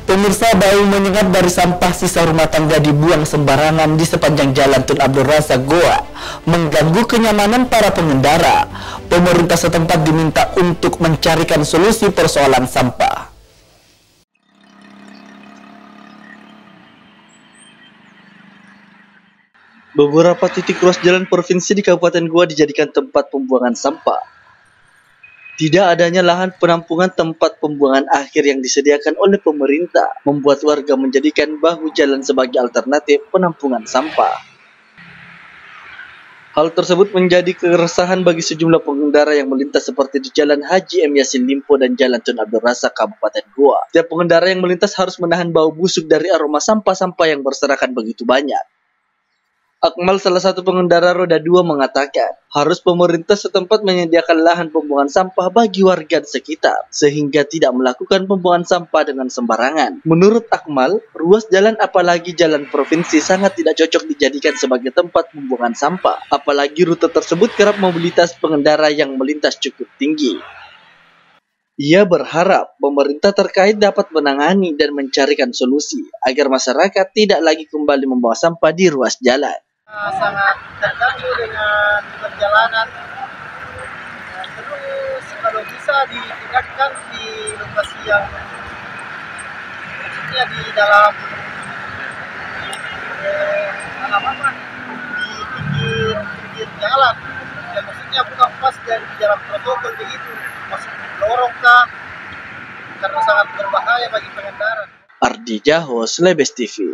Pemirsa, bau menyengat dari sampah sisa rumah tangga dibuang sembarangan di sepanjang Jalan Tun Abdul Razak Goa mengganggu kenyamanan para pengendara. Pemerintah setempat diminta untuk mencarikan solusi persoalan sampah. Beberapa titik ruas jalan provinsi di Kabupaten Goa dijadikan tempat pembuangan sampah. Tidak adanya lahan penampungan tempat pembuangan akhir yang disediakan oleh pemerintah membuat warga menjadikan bahu jalan sebagai alternatif penampungan sampah. Hal tersebut menjadi keresahan bagi sejumlah pengendara yang melintas seperti di Jalan Haji M. Yasin Limpo dan Jalan Tun Abdul Razak Kabupaten Goa. Setiap pengendara yang melintas harus menahan bau busuk dari aroma sampah-sampah yang berserakan begitu banyak. Akmal, salah satu pengendara roda 2, mengatakan harus pemerintah setempat menyediakan lahan pembuangan sampah bagi warga sekitar sehingga tidak melakukan pembuangan sampah dengan sembarangan. Menurut Akmal, ruas jalan apalagi jalan provinsi sangat tidak cocok dijadikan sebagai tempat pembuangan sampah, apalagi rute tersebut kerap mobilitas pengendara yang melintas cukup tinggi. Ia berharap pemerintah terkait dapat menangani dan mencarikan solusi agar masyarakat tidak lagi kembali membawa sampah di ruas jalan. Sangat terganggu dengan perjalanan. Terus kalau bisa ditingkatkan di lokasi yang maksudnya di dalam di pinggir jalan. Ya, maksudnya bukan pas dari jalan protokol begitu, masuk di lorong kah, karena sangat berbahaya bagi pengendara. Ardi Jahos, Lebes TV.